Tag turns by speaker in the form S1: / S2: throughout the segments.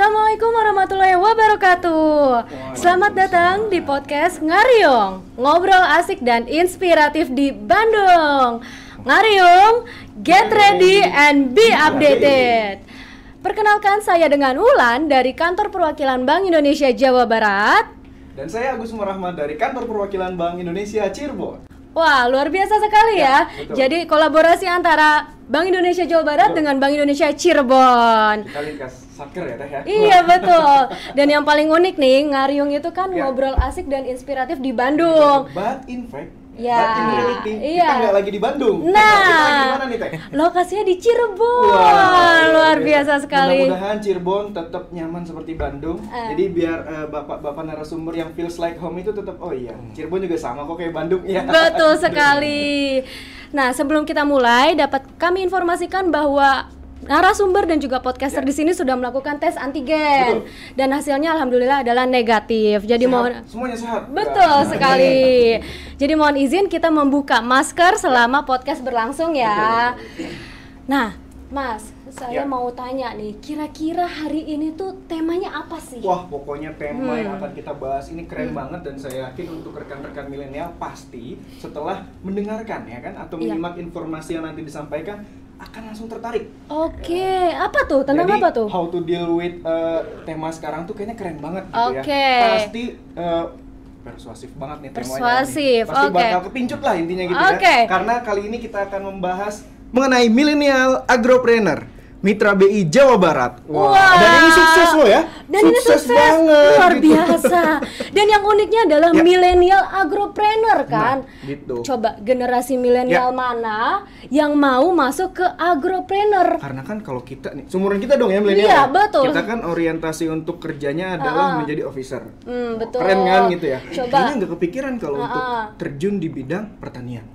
S1: Assalamualaikum warahmatullahi wabarakatuh. Selamat datang di podcast Ngariung, ngobrol asik dan inspiratif di Bandung. Ngariung, get ready and be updated. Perkenalkan, saya dengan Wulan dari Kantor Perwakilan Bank Indonesia Jawa Barat.
S2: Dan saya Agus Murahmat dari Kantor Perwakilan Bank Indonesia Cirebon.
S1: Wah, luar biasa sekali ya. Jadi kolaborasi antara Bank Indonesia Jawa Barat dengan Bank Indonesia Cirebon.
S2: Kita linkas satker ya Teh ya.
S1: Iya betul. Dan yang paling unik nih, Ngariung itu kan ngobrol asik dan inspiratif di Bandung.
S2: But in fact,
S1: Ya,
S2: but in reality,
S1: iya.
S2: kita nggak lagi di Bandung.
S1: Nah,
S2: kita lagi di mana nih Teh?
S1: Lokasinya di Cirebon.
S2: Wah,
S1: Luar biasa sekali.
S2: Mudah-mudahan Cirebon tetap nyaman seperti Bandung. Jadi biar bapak-bapak narasumber yang feels like home itu tetap, oh iya, Cirebon juga sama kok kayak Bandung ya.
S1: Betul sekali. Nah, sebelum kita mulai, dapat kami informasikan bahwa narasumber dan juga podcaster di sini sudah melakukan tes antigen.
S2: Betul.
S1: Dan hasilnya alhamdulillah adalah negatif. Jadi
S2: Sehat, semuanya sehat.
S1: Betul sekali. Jadi mohon izin kita membuka masker selama podcast berlangsung ya. Nah, Mas, saya mau tanya nih, kira-kira hari ini tuh temanya apa sih?
S2: Wah, pokoknya tema yang akan kita bahas ini keren banget, dan saya yakin untuk rekan-rekan milenial pasti setelah mendengarkan ya kan atau menyimak informasi yang nanti disampaikan akan langsung tertarik.
S1: Oke, apa tuh? Tentang
S2: Jadi,
S1: apa tuh?
S2: how to deal with tema sekarang tuh kayaknya keren banget gitu
S1: Oke.
S2: ya. Pasti persuasif banget nih temanya.
S1: Persuasif,
S2: Pasti
S1: oke.
S2: bakal kepincut lah intinya gitu
S1: Oke.
S2: ya. Karena kali ini kita akan membahas mengenai milenial agropreneur Mitra BI Jawa Barat.
S1: Wah.
S2: Dan ini sukses loh ya.
S1: Dan ini sukses
S2: banget.
S1: luar
S2: gitu.
S1: biasa. Dan yang uniknya adalah milenial agropreneur kan.
S2: Nah, gitu.
S1: Coba generasi milenial mana yang mau masuk ke agropreneur?
S2: Karena kan kalau kita nih, seumuran kita dong ya milenial.
S1: Iya,
S2: ya?
S1: betul.
S2: Kita kan orientasi untuk kerjanya adalah menjadi officer.
S1: Betul.
S2: Keren kan gitu ya.
S1: Coba.
S2: Kayaknya nggak kepikiran kalau untuk terjun di bidang pertanian.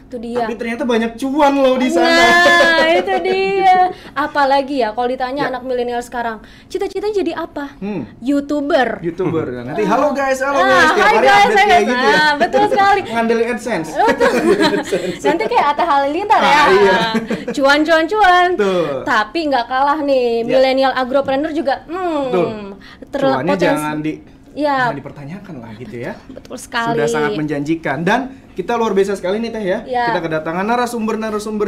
S1: Itu dia.
S2: Tapi ternyata banyak cuan loh di sana.
S1: Nah, itu dia. Apalagi ya kalau ditanya anak milenial sekarang, cita-citanya jadi apa? YouTuber.
S2: YouTuber. Nanti halo guys, tiap
S1: Hai
S2: hari
S1: guys,
S2: update kayak gitu ya.
S1: betul sekali.
S2: Ngandelin AdSense.
S1: Nanti kayak Atta Halilintar ya.
S2: Iya.
S1: Cuan.
S2: Tuh.
S1: Tapi nggak kalah nih, milenial agropreneur juga
S2: Cuannya jangan
S1: Ya,
S2: dipertanyakan lah gitu ya.
S1: betul sekali.
S2: Sudah sangat menjanjikan, dan kita luar biasa sekali nih Teh ya.
S1: Ya.
S2: Kita kedatangan narasumber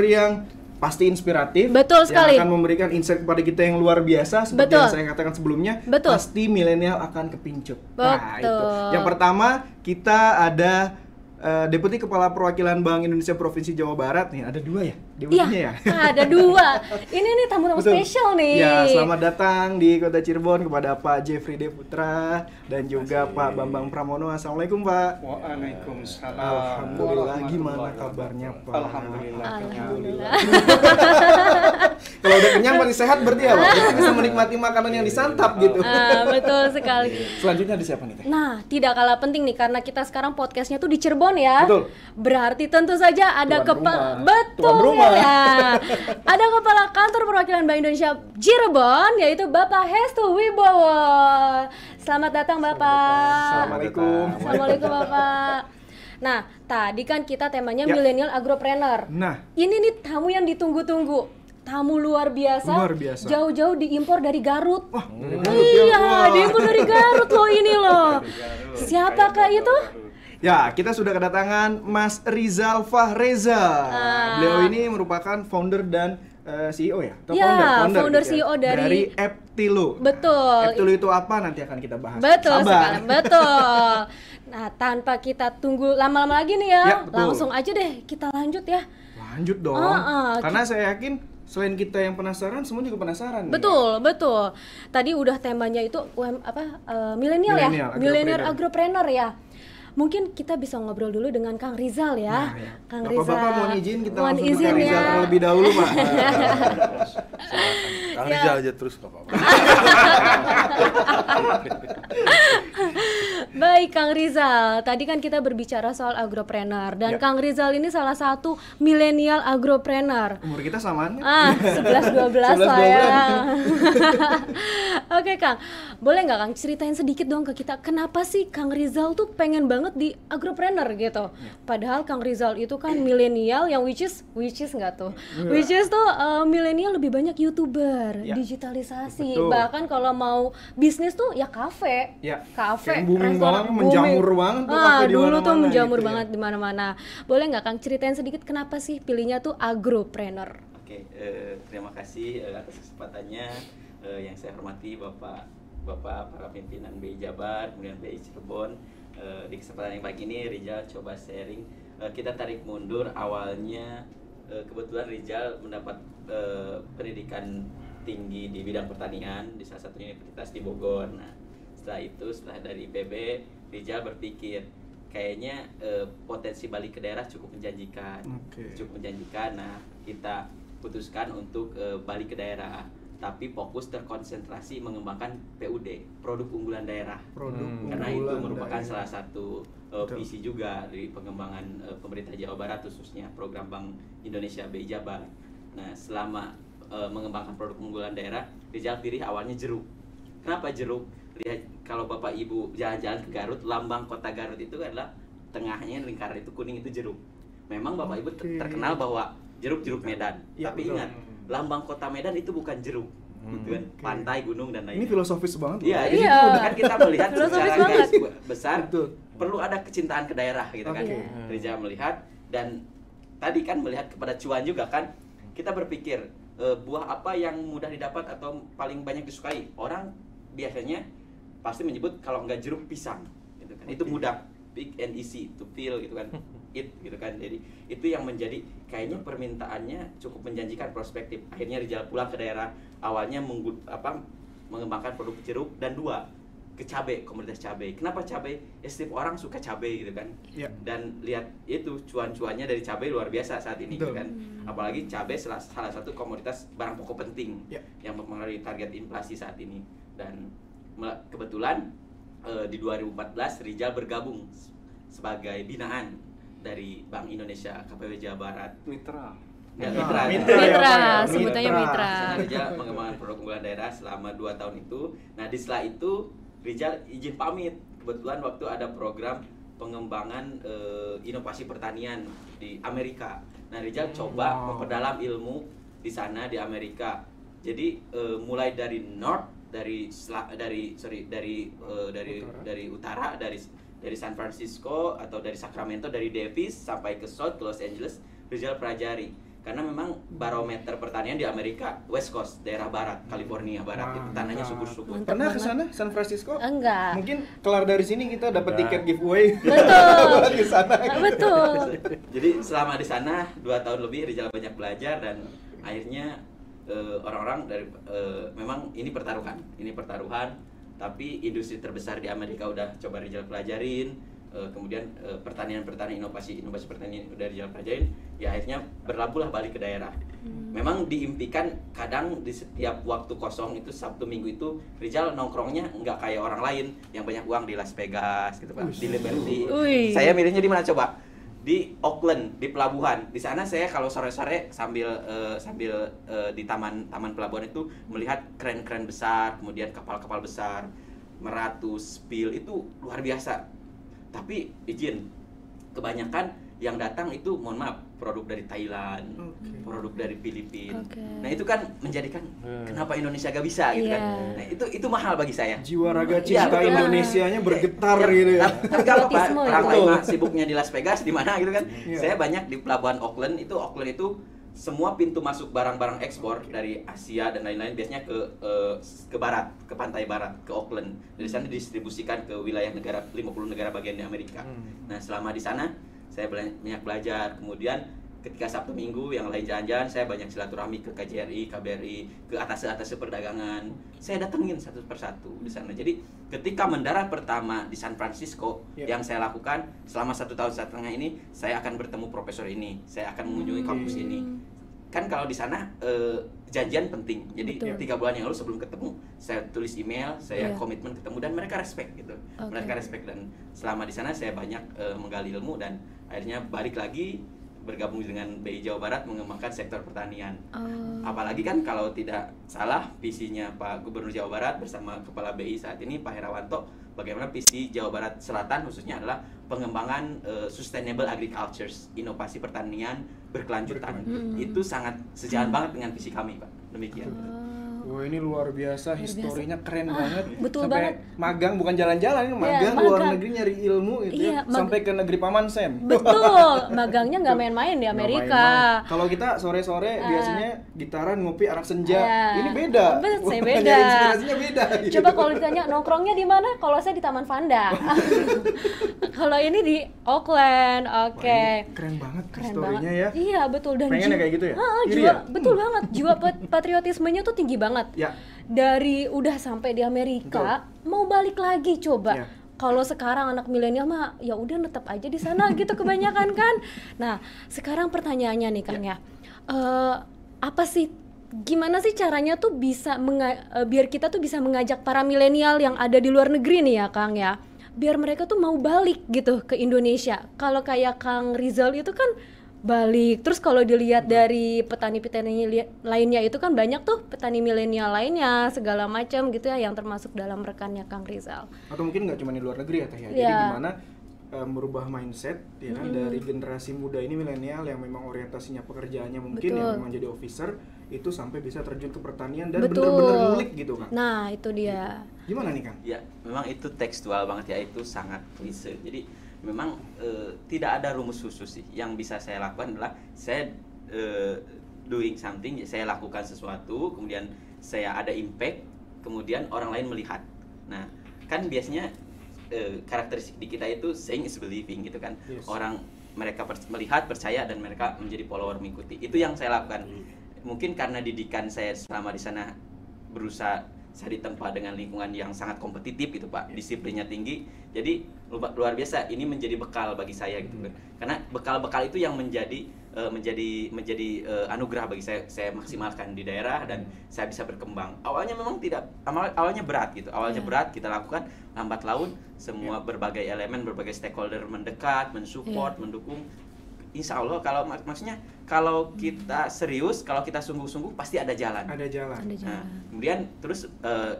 S2: yang pasti inspiratif.
S1: Betul sekali.
S2: Yang akan memberikan insight kepada kita yang luar biasa seperti
S1: Betul.
S2: yang saya katakan sebelumnya.
S1: Betul.
S2: Pasti milenial akan kepincut.
S1: Betul.
S2: Nah, itu. Yang pertama kita ada Deputi Kepala Perwakilan Bank Indonesia Provinsi Jawa Barat nih, ada dua ya deputinya ya.
S1: Ada dua. Ini nih tamu-tamu
S2: Betul.
S1: spesial nih.
S2: Ya, selamat datang di Kota Cirebon kepada Pak Jeffrey De Putra dan juga Pak Bambang Pramono. Assalamualaikum Pak.
S3: Waalaikumsalam.
S2: Alhamdulillah, gimana kabarnya Pak?
S3: Alhamdulillah.
S2: Kalau udah kenyang pasti sehat berarti ya Pak? Kita bisa menikmati makanan yang disantap gitu.
S1: Betul sekali.
S2: Selanjutnya ada siapa nih Teh?
S1: Nah, tidak kalah penting nih karena kita sekarang podcastnya tuh di Cirebon ya.
S2: Betul.
S1: Berarti tentu saja ada
S2: Tuan
S1: kepala,
S2: rumah.
S1: betul
S2: Tuan rumah.
S1: ya. Ada kepala kantor perwakilan Bank Indonesia Cirebon, yaitu Bapak Hestu Wibowo. Selamat datang Bapak. Assalamualaikum Bapak. Nah, tadi kan kita temanya milenial agropreneur.
S2: Nah,
S1: Ini nih tamu yang ditunggu-tunggu. Tamu luar biasa.
S2: Luar biasa.
S1: Jauh-jauh diimpor dari Garut.
S2: wah,
S1: Iya, diimpor dari Garut loh ini loh. Siapakah itu?
S2: ya, kita sudah kedatangan Mas Rizal Fahreza. Beliau ini merupakan founder dan CEO ya? Atau
S1: Ya,
S2: founder
S1: founder
S2: gitu ya?
S1: CEO dari
S2: Eptilo.
S1: Betul.
S2: Eptilo itu apa? Nanti akan kita bahas.
S1: Betul
S2: Sabar.
S1: sekali, betul. Nah, tanpa kita tunggu lama-lama lagi nih ya,
S2: Ya, betul.
S1: langsung aja deh kita lanjut ya.
S2: Lanjut dong. Karena saya yakin selain kita yang penasaran, semua juga penasaran.
S1: Betul, betul. Tadi udah temanya itu milenial ya,
S2: Milenial,
S1: milenial agropreneur ya. Mungkin kita bisa ngobrol dulu dengan Kang Rizal ya.
S2: Nah, ya.
S1: Kang
S2: Bapak-bapak
S1: Rizal.
S2: mohon izin kita
S1: Mohon
S2: langsung ke
S1: izin
S2: Kang Rizal
S1: ya.
S2: terlebih dahulu Pak.
S3: Kang Rizal aja terus gak apa-apa.
S1: Baik Kang Rizal, tadi kan kita berbicara soal agropreneur dan Kang Rizal ini salah satu milenial agropreneur.
S2: Umur kita samaan?
S1: 11-12 lah ya. Oke Kang, boleh nggak Kang ceritain sedikit dong ke kita kenapa sih Kang Rizal tuh pengen banget di agropreneur gitu? Padahal Kang Rizal itu kan milenial yang which is nggak tuh? Which is tuh milenial lebih banyak YouTuber, digitalisasi, bahkan kalau mau bisnis tuh ya kafe,
S2: kayak booming banget, menjamur banget tuh kafe di
S1: dulu tuh menjamur
S2: gitu
S1: banget di mana-mana. Boleh nggak Kang ceritain sedikit kenapa sih pilihnya tuh agropreneur?
S3: Oke, terima kasih atas kesempatannya yang saya hormati Bapak para pimpinan BI Jabar, kemudian BI Cirebon. Di kesempatan yang baik ini Rizal coba sharing. Kita tarik mundur awalnya kebetulan Rizal mendapat pendidikan tinggi di bidang pertanian di salah satu universitas di Bogor. Nah, setelah dari IPB, Rizal berpikir kayaknya potensi balik ke daerah cukup menjanjikan. Nah, kita putuskan untuk balik ke daerah, tapi fokus terkonsentrasi mengembangkan PUD, produk unggulan daerah. Karena itu merupakan salah satu visi juga dari pengembangan pemerintah Jawa Barat, khususnya program Bank Indonesia BI Jabar. Nah, selama mengembangkan produk unggulan daerah, Rizal pilih awalnya jeruk. Kenapa jeruk? Lihat kalau Bapak Ibu jalan-jalan ke Garut, lambang kota Garut itu adalah tengahnya lingkaran itu kuning, itu jeruk. Memang Bapak Ibu terkenal bahwa jeruk Medan. Tapi ingat, lambang kota Medan itu bukan jeruk. Gitu kan, pantai, gunung dan lain-lain.
S2: Ini filosofis banget.
S3: Iya, jadi kan kita melihat secara garis besar perlu ada kecintaan ke daerah gitu kan. Rizal melihat, dan tadi kan melihat kepada cuan juga kan. Kita berpikir buah apa yang mudah didapat atau paling banyak disukai? Orang biasanya pasti menyebut kalau enggak jeruk, pisang gitu kan. Itu mudah, big and easy to feel gitu kan. Gitu kan. Jadi itu yang menjadi kayaknya permintaannya cukup menjanjikan, prospektif. Akhirnya Rizal pulang ke daerah, awalnya mengembangkan produk jeruk, dan ke cabai, komoditas cabai. Kenapa cabai? Ya setiap orang suka cabai gitu kan. Dan lihat itu cuan-cuannya dari cabai luar biasa saat ini gitu kan. Apalagi cabai salah satu komoditas barang pokok penting yang mempengaruhi target inflasi saat ini. Dan kebetulan di 2014 Rizal bergabung sebagai binaan dari Bank Indonesia KPW Jawa Barat.
S2: Mitra,
S1: sebutannya mitra.
S3: Rizal mengembangkan produk unggulan daerah selama 2 tahun itu. Nah, di setelah itu Rizal izin pamit. Kebetulan waktu ada program pengembangan inovasi pertanian di Amerika. Nah, Rizal coba memperdalam ilmu di sana di Amerika. Jadi mulai dari utara, dari San Francisco atau dari Sacramento, dari Davis sampai ke South, ke Los Angeles, Rizal pelajari. Karena memang barometer pertanian di Amerika West Coast, daerah barat, California barat, itu tanahnya subur-subur.
S2: Pernah ke sana, San Francisco?
S1: Enggak.
S2: Mungkin kelar dari sini kita dapat tiket giveaway.
S1: Betul.
S2: Di sana.
S1: Betul.
S3: Jadi selama di sana 2 tahun lebih Rizal banyak belajar, dan akhirnya orang-orang dari memang ini pertaruhan, tapi industri terbesar di Amerika udah coba Rizal pelajarin. Kemudian pertanian inovasi pertanian udah Rizal pelajarin, ya akhirnya berlabuhlah balik ke daerah. Memang diimpikan kadang di setiap waktu kosong itu Sabtu Minggu itu Rizal nongkrongnya nggak kayak orang lain yang banyak uang di Las Vegas gitu kan, di Liberty. Saya milihnya di mana coba? Di Oakland, di pelabuhan. Di sana saya kalau sore-sore sambil di taman pelabuhan itu melihat kren-kren besar, kemudian kapal-kapal besar, meratus, spill, itu luar biasa. Tapi izin, kebanyakan yang datang itu mohon maaf produk dari Thailand, produk dari Filipina. Nah, itu kan menjadikan kenapa Indonesia gak bisa gitu kan. Nah, itu mahal bagi saya.
S2: Jiwa raga cinta Indonesianya bergetar gitu ya.
S3: Tapi kalau orang lain sibuknya di Las Vegas di mana gitu kan. Saya banyak di pelabuhan Oakland itu semua pintu masuk barang-barang ekspor dari Asia dan lain-lain biasanya ke barat, ke pantai barat, ke Oakland. Dari sana didistribusikan ke wilayah 50 negara bagian di Amerika. Nah, selama di sana saya banyak belajar. Kemudian ketika Sabtu Minggu yang lain jalan-jalan, saya banyak silaturahmi ke KJRI, KBRI, ke atas perdagangan. Saya datengin satu persatu di sana. Jadi ketika mendarat pertama di San Francisco, yang saya lakukan selama 1,5 tahun ini, saya akan bertemu profesor ini, saya akan mengunjungi kampus ini. Kan kalau di sana janjian penting. Jadi
S1: Betul.
S3: 3 bulan yang lalu sebelum ketemu saya tulis email, saya
S1: Iya.
S3: komitmen ketemu dan mereka respect gitu.
S1: Oke.
S3: Mereka respect dan selama di sana saya banyak menggali ilmu dan akhirnya balik lagi bergabung dengan BI Jawa Barat mengembangkan sektor pertanian. Apalagi kan kalau tidak salah visinya Pak Gubernur Jawa Barat bersama Kepala BI saat ini Pak Herawanto, bagaimana visi Jawa Barat Selatan khususnya adalah pengembangan sustainable agriculture, inovasi pertanian berkelanjutan. Itu sangat sejalan banget dengan visi kami, Pak. Demikian.
S2: Wah, ini luar biasa, historinya keren banget.
S1: Betul
S2: sampai
S1: banget.
S2: magang, bukan jalan-jalan, ini
S1: Iya,
S2: magang luar
S1: magang.
S2: negeri nyari ilmu gitu
S1: Iya,
S2: ya, sampai ke negeri Paman Sam.
S1: Betul, magangnya nggak main-main di
S2: Nggak
S1: Amerika.
S2: main-main. Kalau kita sore-sore biasanya gitaran, ngopi, arak senja. Ini beda.
S1: Saya
S2: Wah,
S1: beda.
S2: nyari inspirasinya beda.
S1: Coba kalau ditanya nongkrongnya di mana? Kalau saya di Taman Vanda. Kalau ini di Auckland. Oke.
S2: Wah, ini keren banget
S1: Keren
S2: historinya
S1: banget.
S2: ya.
S1: Iya, betul dan
S2: Pengen ya kayak gitu ya? Iri
S1: jiwa,
S2: ya?
S1: betul banget. Jiwa patriotismenya tuh tinggi banget.
S2: Ya.
S1: Dari udah sampai di Amerika, mau balik lagi coba.
S2: Ya.
S1: Kalau sekarang anak milenial mah ya udah netep aja di sana gitu kebanyakan kan. Nah, sekarang pertanyaannya nih Kang ya. Apa sih gimana sih caranya tuh bisa biar kita tuh bisa mengajak para milenial yang ada di luar negeri nih ya Kang ya, biar mereka tuh mau balik gitu ke Indonesia. Kalau kayak Kang Rizal itu kan balik, terus kalau dilihat dari petani-petani lainnya itu kan banyak tuh petani milenial lainnya segala macam gitu ya yang termasuk dalam rekannya Kang Rizal.
S2: Atau mungkin nggak cuma di luar negeri ya Teh ya. Jadi
S1: Iya.
S2: gimana merubah mindset ya kan dari generasi muda ini milenial yang memang orientasinya pekerjaannya mungkin
S1: Betul.
S2: yang memang jadi officer itu sampai bisa terjun ke pertanian dan
S1: Betul.
S2: benar-benar ngulik gitu kan.
S1: Nah, itu dia.
S2: Gimana nih Kang?
S3: Ya, memang itu tekstual banget ya, itu sangat klise. Jadi memang tidak ada rumus khusus sih. Yang bisa saya lakukan adalah saya doing something, saya lakukan sesuatu, kemudian saya ada impact, kemudian orang lain melihat. Nah, kan biasanya karakteristik di kita itu seeing is believing gitu kan.
S2: Yes.
S3: Orang mereka melihat, percaya dan mereka menjadi follower mengikuti. Itu yang saya lakukan. Mungkin karena didikan saya selama di sana berusaha saya ditempa dengan lingkungan yang sangat kompetitif gitu Pak, disiplinnya tinggi, jadi luar biasa ini menjadi bekal bagi saya gitu kan. Karena bekal-bekal itu yang menjadi anugerah bagi saya maksimalkan di daerah dan saya bisa berkembang. Awalnya memang awalnya berat gitu, berat kita lakukan, lambat laun semua berbagai elemen, berbagai stakeholder mendekat, mensupport, mendukung. Insya Allah maksudnya kalau kita serius, kalau kita sungguh-sungguh pasti ada jalan.
S2: Ada jalan.
S3: Nah, kemudian terus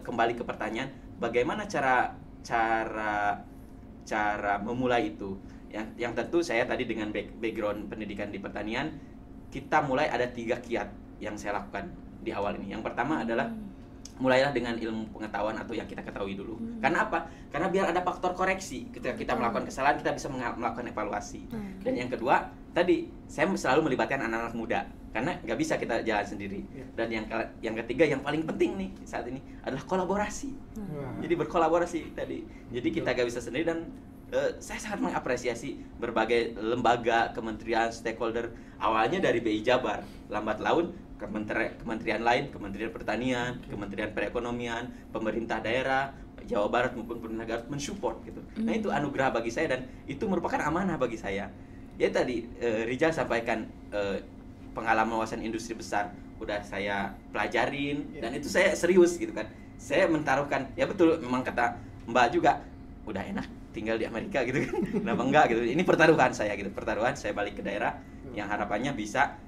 S3: kembali ke pertanyaan, bagaimana cara memulai itu? Yang tentu saya tadi dengan background pendidikan di pertanian, kita mulai ada 3 kiat yang saya lakukan di awal ini. Yang pertama adalah mulailah dengan ilmu pengetahuan atau yang kita ketahui dulu. Karena apa? Karena biar ada faktor koreksi. Ketika kita melakukan kesalahan, kita bisa melakukan evaluasi. Dan yang kedua, tadi saya selalu melibatkan anak-anak muda karena nggak bisa kita jalan sendiri. Dan yang ketiga yang paling penting nih saat ini adalah kolaborasi. Jadi berkolaborasi tadi. Jadi kita nggak bisa sendiri dan saya sangat mengapresiasi berbagai lembaga, kementerian, stakeholder. Awalnya dari BI Jabar, lambat laun kementerian lain, Kementerian Pertanian, Kementerian Perekonomian, pemerintah daerah, Jawa Barat maupun pemerintah Garut mensupport gitu. Nah itu anugerah bagi saya dan itu merupakan amanah bagi saya. Ya tadi Rijal sampaikan pengalaman wawasan industri besar udah saya pelajarin dan itu saya serius gitu kan. Saya mentaruhkan, ya betul memang kata Mbak juga udah enak tinggal di Amerika gitu kan. Kenapa enggak gitu. Ini pertaruhan saya gitu. Pertaruhan saya balik ke daerah yang harapannya bisa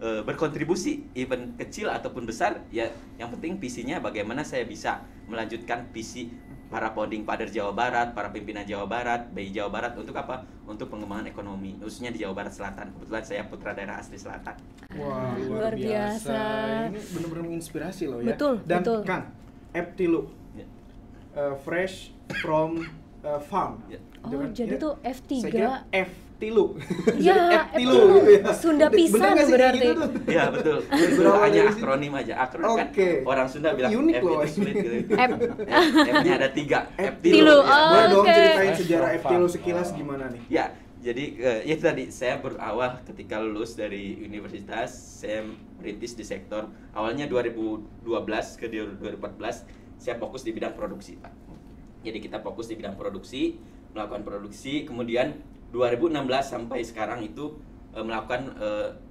S3: berkontribusi even kecil ataupun besar ya, yang penting visinya bagaimana saya bisa melanjutkan visi para founding father Jawa Barat, para pimpinan Jawa Barat, BI Jawa Barat untuk apa? Untuk pengembangan ekonomi khususnya di Jawa Barat Selatan. Kebetulan saya putra daerah asli selatan.
S2: Wah, luar biasa. Ini benar-benar menginspirasi loh ya.
S1: Betul,
S2: dan
S1: betul.
S2: Kang, Eptilu fresh from farm.
S1: Oh, jadi tuh F3.
S2: Saya kira F-Tilu.
S1: Ya,
S2: F-Tilu gitu ya.
S1: Sunda pisan
S2: Bener nggak sih kayak
S1: berarti.
S2: gitu tuh?
S3: Iya betul. Itu
S2: Berawal
S3: hanya
S2: dari situ.
S3: akronim aja. Akronim kan
S2: Oke.
S3: orang Sunda bilang
S2: Unik
S3: F
S2: loh.
S3: itu sulit gitu.
S1: F.
S3: F-nya ada 3.
S1: F-Tilu.
S3: Ya.
S1: Oh,
S2: Boleh dong
S1: oke.
S2: ceritain sejarah F-Tilu sekilas gimana nih?
S3: Ya, jadi ya itu tadi saya berawal ketika lulus dari universitas, saya merintis di sektor awalnya 2012 ke 2014 saya fokus di bidang produksi, Pak. Jadi kita fokus di bidang produksi, melakukan produksi, kemudian 2016 sampai sekarang itu melakukan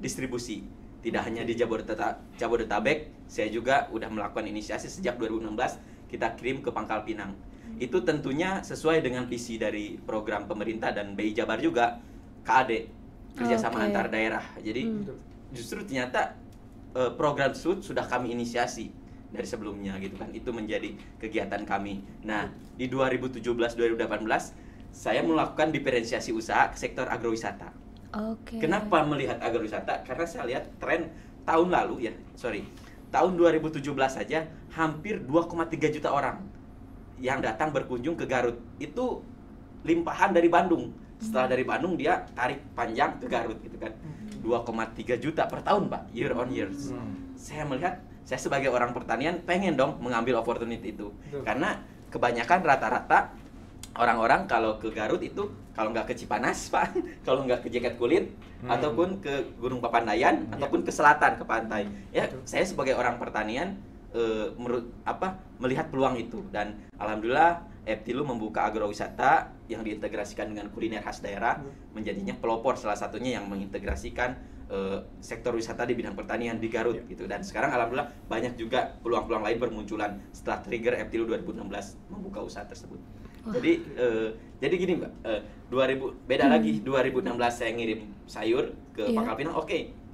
S3: distribusi. Tidak hanya di Jabodetabek, saya juga udah melakukan inisiasi sejak 2016 kita kirim ke Pangkal Pinang. Itu tentunya sesuai dengan visi dari program pemerintah dan BI Jabar juga, KAD, kerjasama antar daerah. Jadi justru ternyata program tersebut sudah kami inisiasi dari sebelumnya gitu kan. Itu menjadi kegiatan kami. Nah, di 2017-2018 saya melakukan diferensiasi usaha ke sektor agrowisata. Kenapa melihat agrowisata? Karena saya lihat tren tahun 2017 saja hampir 2,3 juta orang yang datang berkunjung ke Garut. Itu limpahan dari Bandung. Setelah dari Bandung dia tarik panjang ke Garut gitu kan. 2,3 juta per tahun, Pak, year on years. Saya melihat, saya sebagai orang pertanian pengen dong mengambil opportunity itu. Karena kebanyakan rata-rata orang-orang kalau ke Garut itu kalau nggak ke Cipanas, Pak, kalau nggak ke Jaket Kulit, ataupun ke Gunung Papandayan, ataupun ke selatan, ke pantai. Ya, saya sebagai orang pertanian melihat peluang itu, dan alhamdulillah Eptilu membuka agrowisata yang diintegrasikan dengan kuliner khas daerah, menjadinya pelopor salah satunya yang mengintegrasikan sektor wisata di bidang pertanian di Garut gitu. Dan sekarang alhamdulillah banyak juga peluang-peluang lain bermunculan setelah trigger Eptilu 2016 membuka usaha tersebut. Jadi gini Mbak, 2016 saya ngirim sayur ke Pangkal Pinang,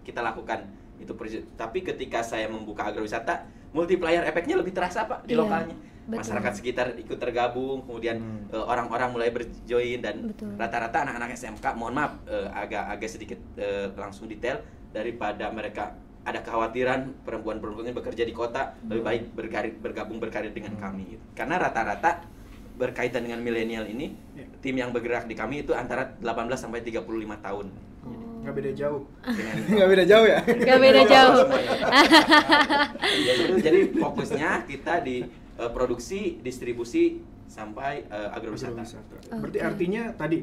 S3: kita lakukan itu. Tapi ketika saya membuka agrowisata, multiplier efeknya lebih terasa Pak di lokalnya. Masyarakat sekitar ikut tergabung, kemudian orang-orang mulai berjoin, dan rata-rata anak-anak SMK, mohon maaf agak sedikit langsung detail, daripada mereka ada kekhawatiran perempuan-perempuan yang bekerja di kota, lebih baik bergabung berkarir dengan kami gitu. Karena rata-rata berkaitan dengan milenial ini, tim yang bergerak di kami itu antara 18 sampai 35 tahun.
S2: Nggak beda jauh. Nggak beda jauh ya?
S1: Nggak beda jauh.
S3: Jadi fokusnya kita di produksi, distribusi, sampai agrowisata.
S2: Berarti artinya tadi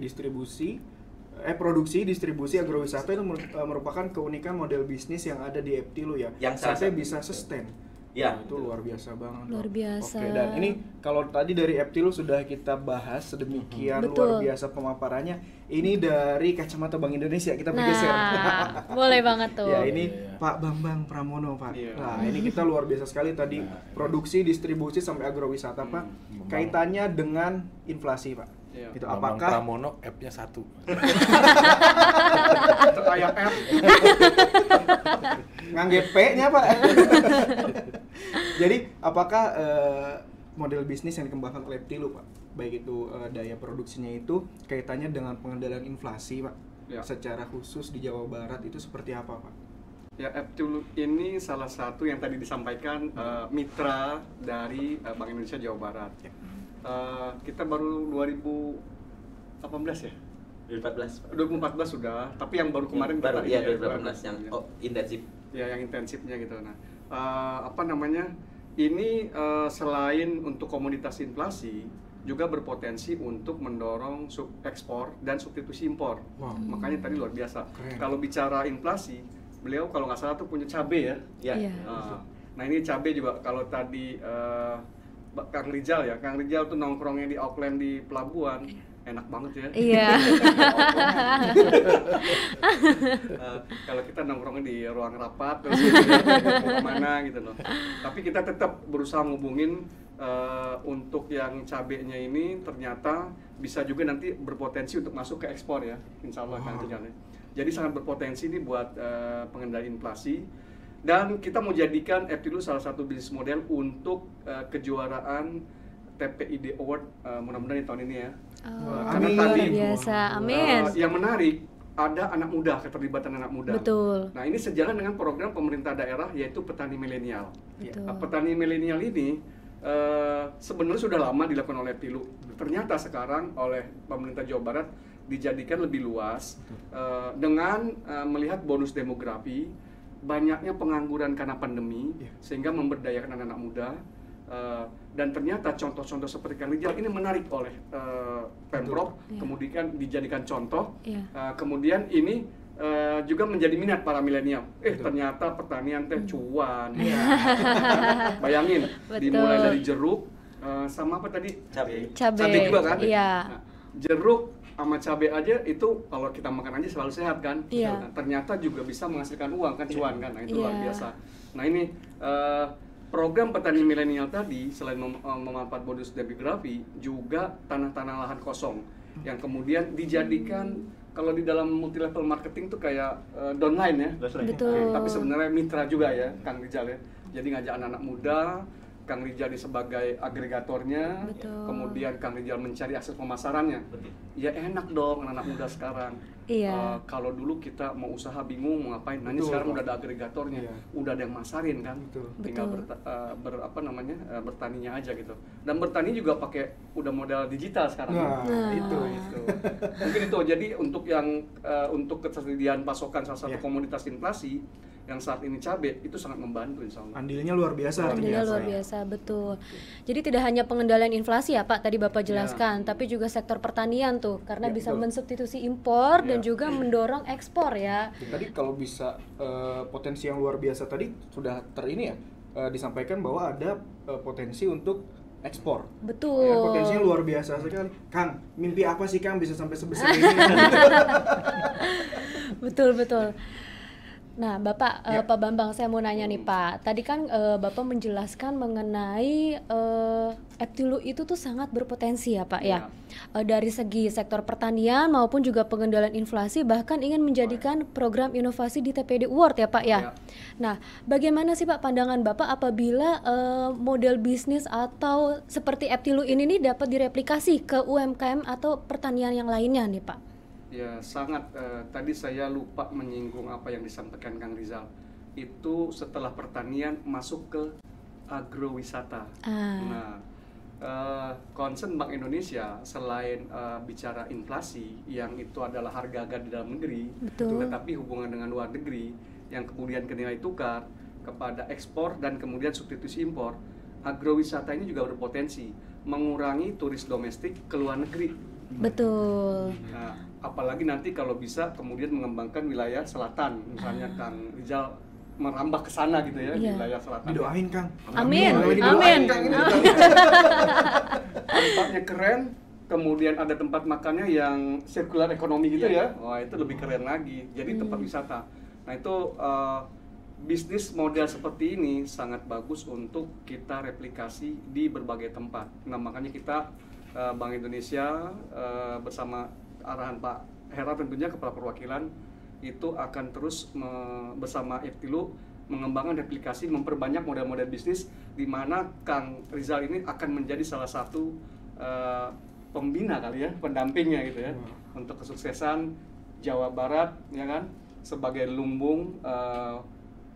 S2: produksi, distribusi, agrowisata itu merupakan keunikan model bisnis yang ada di Eptilu ya. Yang sampai bisa sustain. Ya, itu luar biasa banget.
S1: Luar biasa.
S2: Oke, dan ini kalau tadi dari Eptilu sudah kita bahas sedemikian luar biasa pemaparannya. Ini dari kacamata Bank Indonesia kita bergeser.
S1: Boleh banget tuh.
S2: Ya, ini Pak Bambang Pramono, Pak. Nah, ini kita luar biasa sekali tadi produksi, distribusi sampai agrowisata, Pak. Kaitannya dengan inflasi, Pak. Itu
S4: Bambang
S2: apakah
S4: Pramono F-nya 1.
S2: Kayak F. Ngangge P-nya, Pak. Jadi, apakah model bisnis yang dikembangkan oleh Eptilu, Pak, baik itu daya produksinya itu kaitannya dengan pengendalian inflasi, Pak, secara khusus di Jawa Barat itu seperti apa, Pak?
S5: Ya, Eptilu ini salah satu yang tadi disampaikan mitra dari Bank Indonesia Jawa Barat. Kita baru 2018 ya? 2014 sudah, tapi yang baru kemarin
S3: baru 2018 yang intensif.
S5: Ya, yang intensifnya gitu. Nah, ini selain untuk komoditas inflasi, juga berpotensi untuk mendorong ekspor dan substitusi impor. Makanya tadi luar biasa. Kalau bicara inflasi, beliau kalau nggak salah tuh punya cabai ya. Nah, ini cabai juga kalau tadi Kang Rizal tuh nongkrongnya di Auckland di pelabuhan. Enak banget ya.
S1: Iya.
S5: Kalau kita nongkrongnya di ruang rapat terus mau kemana gitu loh. Tapi kita tetap berusaha ngubungin untuk yang cabenya ini ternyata bisa juga nanti berpotensi untuk masuk ke ekspor ya, insya Allah kan. Jadi sangat berpotensi nih buat pengendali inflasi. Dan kita mau jadikan Eptilu salah satu bisnis model untuk kejuaraan TPID Award mudah-mudahan di tahun ini ya. Karena tadi
S1: biasa, amin.
S5: Yang menarik ada anak muda, keterlibatan anak muda.
S1: Betul.
S5: Nah, ini sejalan dengan program pemerintah daerah yaitu petani milenial. Petani milenial ini sebenarnya sudah lama dilakukan oleh Eptilu. Ternyata sekarang oleh pemerintah Jawa Barat dijadikan lebih luas dengan melihat bonus demografi, banyaknya pengangguran karena pandemi, sehingga memberdayakan anak-anak muda. Dan ternyata contoh-contoh seperti Kang Rizal ini menarik oleh Pemprov, kemudian dijadikan contoh, kemudian ini juga menjadi minat para milenial. Ternyata pertanian teh cuan. Bayangin, dimulai dari jeruk sama apa tadi?
S3: Cabai.
S5: Cabai juga kan?
S1: Iya.
S5: Nah, jeruk sama cabai aja itu kalau kita makan aja selalu sehat kan. Nah, ternyata juga bisa menghasilkan uang kan, cuan kan. Nah, itu luar biasa. Nah, ini program petani milenial tadi selain memanfaat bonus demografi juga tanah-tanah lahan kosong yang kemudian dijadikan kalau di dalam multi level marketing tuh kayak downline ya.
S1: Betul.
S5: Tapi sebenarnya mitra juga ya Kang Rizal ya. Jadi ngajak anak-anak muda, Kang Rizal sebagai agregatornya, kemudian Kang Rizal mencari akses pemasarannya. Ya enak dong anak-anak muda sekarang. Kalau dulu kita mau usaha bingung mau ngapain, nah ini sekarang udah ada agregatornya, udah ada yang masarin kan, tinggal bertaninya aja gitu. Dan bertani juga pakai udah modal digital sekarang. Itu. Mungkin itu jadi untuk ketersediaan pasokan salah satu komoditas inflasi yang saat ini cabai itu sangat membantu insya Allah.
S2: Andilnya luar biasa.
S1: Luar biasa, betul. Jadi tidak hanya pengendalian inflasi ya Pak, tadi Bapak jelaskan, tapi juga sektor pertanian tuh, karena bisa mensubstitusi impor dan juga mendorong ekspor ya.
S2: Tadi kalau bisa potensi yang luar biasa tadi sudah disampaikan bahwa ada potensi untuk ekspor.
S1: Betul.
S2: Ya, potensinya luar biasa sekali. Kang, mimpi apa sih Kang bisa sampai sebesar ini?
S1: Betul. Nah, Bapak, Pak Bambang, saya mau nanya nih Pak. Tadi kan Bapak menjelaskan mengenai Eptilu itu tuh sangat berpotensi ya Pak ya. Dari segi sektor pertanian maupun juga pengendalian inflasi, bahkan ingin menjadikan program inovasi di TPD Award ya Pak ya. Nah, bagaimana sih Pak pandangan Bapak apabila model bisnis atau seperti Eptilu ini nih dapat direplikasi ke UMKM atau pertanian yang lainnya nih Pak?
S5: Ya sangat, tadi saya lupa menyinggung apa yang disampaikan Kang Rizal. Itu setelah pertanian masuk ke agrowisata. Nah, concern Bank Indonesia selain bicara inflasi yang itu adalah harga di dalam negeri, tetapi hubungan dengan luar negeri yang kemudian ke nilai tukar kepada ekspor dan kemudian substitusi impor, agrowisata ini juga berpotensi mengurangi turis domestik ke luar negeri.
S1: Betul.
S5: Nah, apalagi nanti kalau bisa kemudian mengembangkan wilayah selatan, misalnya Kang Rizal merambah ke sana gitu ya, di wilayah selatan.
S2: Didoain Kang.
S1: Amin.
S5: Tempatnya keren, kemudian ada tempat makannya yang sirkular ekonomi gitu ya. Wah, itu lebih keren lagi. Jadi tempat wisata. Nah, itu bisnis model seperti ini sangat bagus untuk kita replikasi di berbagai tempat. Nah, makanya kita Bank Indonesia bersama arahan Pak Hera tentunya Kepala Perwakilan itu akan terus bersama Eptilu mengembangkan replikasi, memperbanyak model-model bisnis di mana Kang Rizal ini akan menjadi salah satu pembina kali ya, pendampingnya gitu ya, untuk kesuksesan Jawa Barat ya kan, sebagai lumbung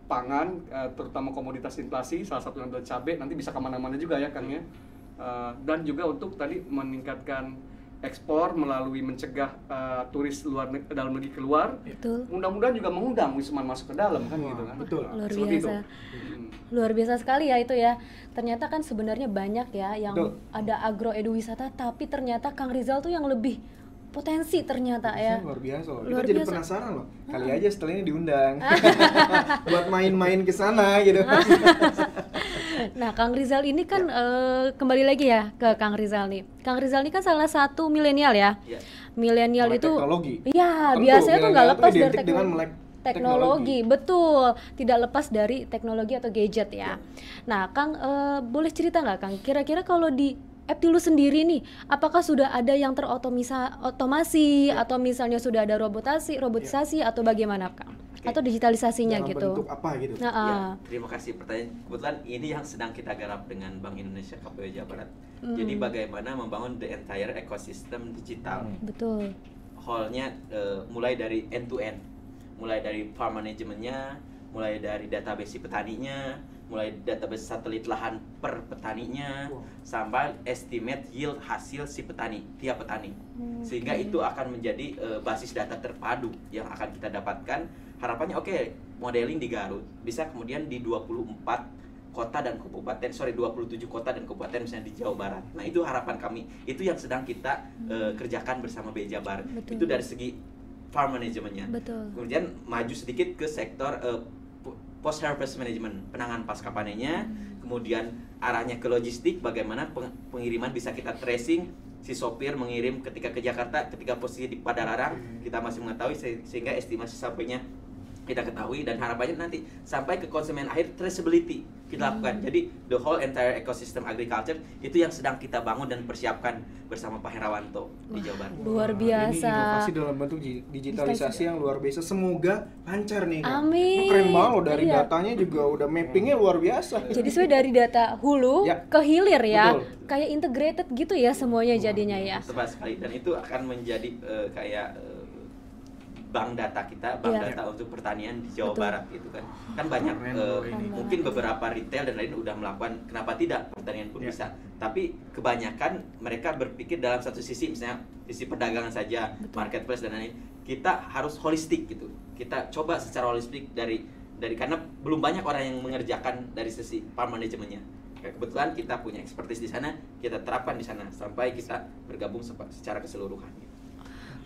S5: pangan, terutama komoditas inflasi, salah satunya adalah cabai, nanti bisa kemana-mana juga ya Kang ya. Dan juga untuk tadi meningkatkan ekspor melalui mencegah turis dalam negeri keluar.
S1: Betul.
S5: Mudah-mudahan juga mengundang wisatawan masuk ke dalam kan gitu kan.
S2: Betul.
S1: Luar biasa. Luar biasa sekali ya itu ya. Ternyata kan sebenarnya banyak ya yang ada agro edu wisata, tapi ternyata Kang Rizal tuh yang lebih potensi ternyata ya.
S2: Luar biasa loh. Kita jadi penasaran loh. Kali aja setelah ini diundang. Buat main-main ke sana gitu.
S1: Nah, Kang Rizal ini kan kembali lagi ya ke Kang Rizal nih. Kang Rizal ini kan salah satu milenial ya. Milenial itu
S2: teknologi.
S1: Iya, biasanya tuh nggak lepas dari teknologi.
S2: Dengan
S1: Betul, tidak lepas dari teknologi atau gadget ya. Nah, Kang boleh cerita nggak Kang? Kira-kira kalau di Eptilu sendiri nih, apakah sudah ada yang terotomasi atau misalnya sudah ada robotisasi atau bagaimana Kang? Atau digitalisasinya
S2: dalam
S1: gitu.
S2: bentuk apa gitu.
S3: Ya, terima kasih pertanyaan. Kebetulan ini yang sedang kita garap dengan Bank Indonesia KPU Jawa Barat. Jadi bagaimana membangun the entire ecosystem digital.
S1: Betul.
S3: Whole-nya mulai dari end to end. Mulai dari farm manajemennya, mulai dari database si petaninya, mulai database satelit lahan per petaninya, sampai estimate yield hasil si petani, tiap petani. Sehingga itu akan menjadi basis data terpadu yang akan kita dapatkan. Harapannya modeling di Garut bisa kemudian di 27 kota dan kabupaten misalnya di Jawa Barat. Nah, itu harapan kami. Itu yang sedang kita kerjakan bersama BI Jabar. Itu dari segi farm manajemennya. Kemudian maju sedikit ke sektor post harvest management, penanganan pasca panennya. Kemudian arahnya ke logistik, bagaimana pengiriman bisa kita tracing si sopir mengirim ketika ke Jakarta, ketika posisi di Padalarang kita masih mengetahui, sehingga estimasi sampainya kita ketahui, dan harapannya nanti sampai ke konsumen akhir traceability kita lakukan. Jadi the whole entire ecosystem agriculture itu yang sedang kita bangun dan persiapkan bersama Pak Herawanto di Jawa Barat.
S1: Luar biasa.
S2: Ini inovasi dalam bentuk digitalisasi yang luar biasa. Semoga lancar nih kan.
S1: Amin.
S2: Keren banget loh, dari datanya juga udah mappingnya luar biasa.
S1: Jadi sesuai dari data hulu ke hilir ya.
S2: Betul.
S1: Kayak integrated gitu ya semuanya jadinya ya.
S3: Tepat sekali, dan itu akan menjadi kayak bank data kita, bank data untuk pertanian di Jawa Barat gitu kan. Kan banyak mungkin beberapa retail dan lain udah melakukan, kenapa tidak pertanian pun bisa. Tapi kebanyakan mereka berpikir dalam satu sisi, misalnya sisi perdagangan saja, marketplace dan lain-lain. Kita harus holistik gitu. Kita coba secara holistik dari karena belum banyak orang yang mengerjakan dari sisi farm manajemennya. Kebetulan kita punya expertise di sana, kita terapkan di sana sampai kita bergabung secara keseluruhan gitu.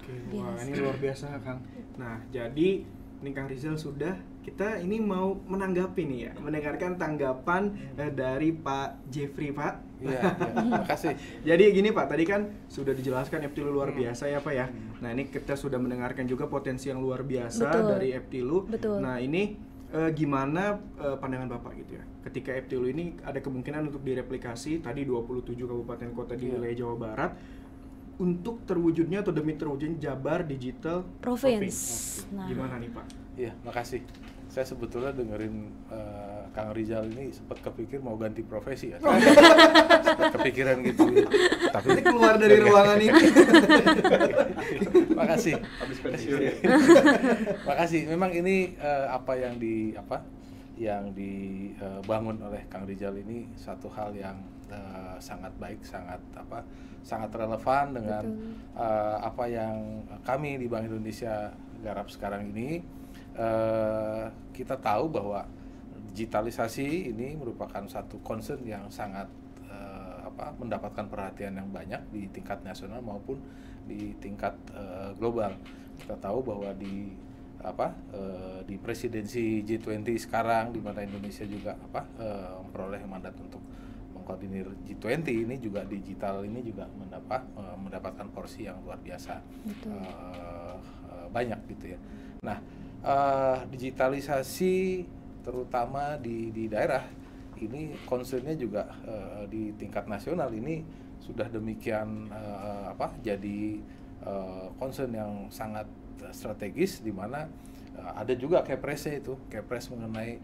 S2: Oke, wah ini luar biasa Kang. Nah, jadi ini Kang Rizal sudah, kita ini mau menanggapi nih ya, mendengarkan tanggapan dari Pak Jeffrey, Pak.
S4: Iya, terima kasih.
S2: Jadi gini Pak, tadi kan sudah dijelaskan Eptilu luar biasa ya Pak ya. Nah ini kita sudah mendengarkan juga potensi yang luar biasa dari Eptilu. Nah ini gimana pandangan Bapak gitu ya, ketika Eptilu ini ada kemungkinan untuk direplikasi tadi 27 kabupaten kota di wilayah Jawa Barat, untuk terwujudnya atau demi terwujudnya Jabar Digital Province.
S1: Nah.
S2: Gimana nih Pak?
S4: Iya, makasih. Saya sebetulnya dengerin Kang Rizal ini sempat kepikir mau ganti profesi ya. Sempat kepikiran gitu. Tapi
S2: ini keluar dari ruangan ini.
S4: Makasih.
S5: Habis pensiun.
S4: Makasih. Memang ini apa yang dibangun oleh Kang Rizal ini satu hal yang sangat baik, sangat relevan dengan apa yang kami di Bank Indonesia garap sekarang ini. Kita tahu bahwa digitalisasi ini merupakan satu concern yang sangat mendapatkan perhatian yang banyak di tingkat nasional maupun di tingkat global. Kita tahu bahwa di presidensi G20 sekarang, di mana Indonesia juga memperoleh mandat untuk mengkoordinir G20 ini, juga digital ini juga mendapatkan porsi yang luar biasa banyak gitu ya. Nah, digitalisasi terutama di daerah ini concernnya juga di tingkat nasional ini sudah demikian jadi concern yang sangat strategis, di mana ada juga Kepres-nya itu, Kepres mengenai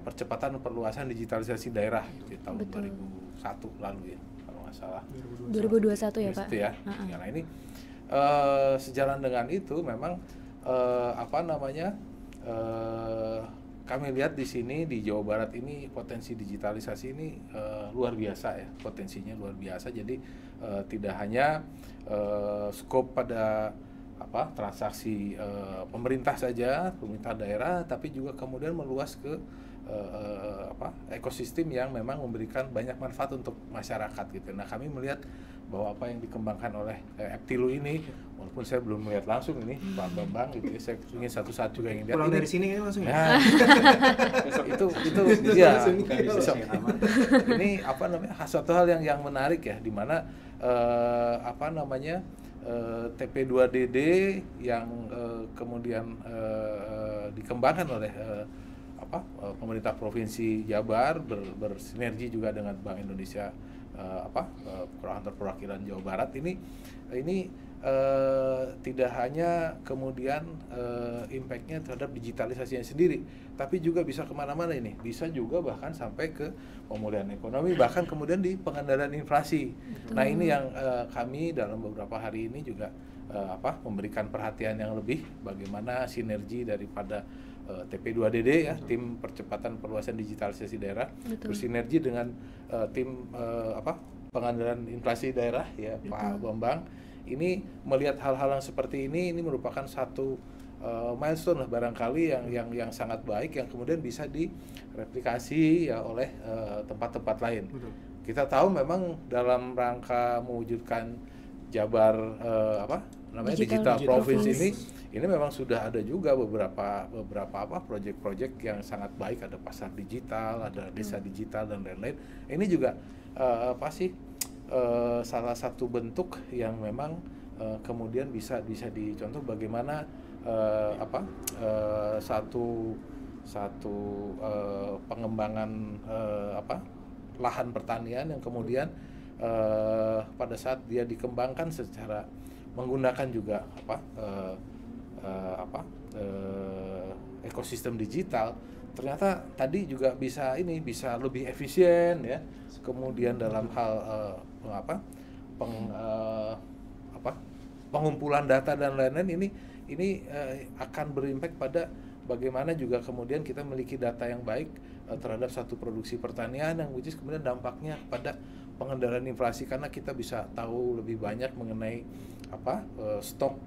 S4: percepatan perluasan digitalisasi daerah di tahun 2001 lalu ya, kalau nggak salah.
S1: 2021 ya Pak.
S4: Ya. Nah ini sejalan dengan itu memang kami lihat di sini di Jawa Barat ini potensi digitalisasi ini luar biasa ya, potensinya luar biasa. Jadi tidak hanya skop pada transaksi pemerintah saja, pemerintah daerah, tapi juga kemudian meluas ke ekosistem yang memang memberikan banyak manfaat untuk masyarakat gitu. Nah, kami melihat bahwa apa yang dikembangkan oleh Eptilu ini, walaupun saya belum melihat langsung ini Pak Bambang gitu ya, saya ingin satu-satu juga ingin lihat.
S2: Pulang dari sini kan langsung ya?
S4: Nah, itu ya. Ini suatu hal yang menarik ya, di mana TP2DD yang kemudian dikembangkan oleh pemerintah Provinsi Jabar bersinergi juga dengan Bank Indonesia, kantor perwakilan Jawa Barat ini tidak hanya kemudian impact-nya terhadap digitalisasinya sendiri, tapi juga bisa kemana-mana ini, bisa juga bahkan sampai ke pemulihan ekonomi, bahkan kemudian di pengendalian inflasi. Nah ini yang kami dalam beberapa hari ini juga memberikan perhatian yang lebih, bagaimana sinergi daripada TP2DD ya, tim percepatan perluasan digitalisasi daerah, bersinergi dengan tim pengendalian inflasi daerah ya, Pak Bambang. Ini melihat hal-hal yang seperti ini merupakan satu milestone lah barangkali yang sangat baik, yang kemudian bisa direplikasi ya oleh tempat-tempat lain. Kita tahu memang dalam rangka mewujudkan Jabar digital province ini memang sudah ada juga beberapa proyek-proyek yang sangat baik, ada pasar digital, ada desa digital dan lain-lain. Ini juga salah satu bentuk yang memang kemudian bisa dicontoh bagaimana satu pengembangan lahan pertanian yang kemudian pada saat dia dikembangkan secara menggunakan juga ekosistem digital, ternyata tadi juga bisa lebih efisien ya. Kemudian dalam hal pengumpulan data dan lain-lain ini akan berimpact pada bagaimana juga kemudian kita memiliki data yang baik terhadap satu produksi pertanian yang which is kemudian dampaknya pada pengendalian inflasi, karena kita bisa tahu lebih banyak mengenai stok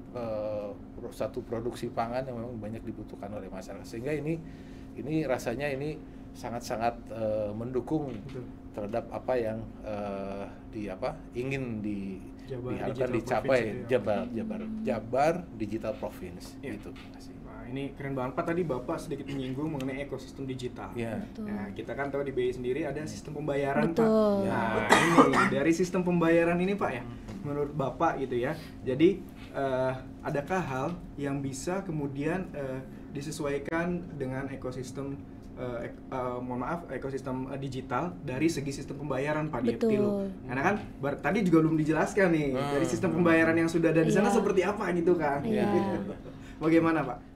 S4: satu produksi pangan yang memang banyak dibutuhkan oleh masyarakat, sehingga ini rasanya ini sangat-sangat mendukung terhadap apa yang ingin diharapkan dicapai Jabar Digital Province gitu.
S2: Nah, ini keren banget Pak, tadi Bapak sedikit menyinggung mengenai ekosistem digital. Nah, kita kan tahu di BI sendiri ada sistem pembayaran Pak. Nah, ini dari sistem pembayaran ini Pak ya, menurut Bapak gitu ya. Jadi adakah hal yang bisa kemudian disesuaikan dengan ekosistem ekosistem digital dari segi sistem pembayaran Pak di Eptilu? Karena kan tadi juga belum dijelaskan nih dari sistem pembayaran yang sudah ada di sana seperti apa gitu kan. Bagaimana Pak?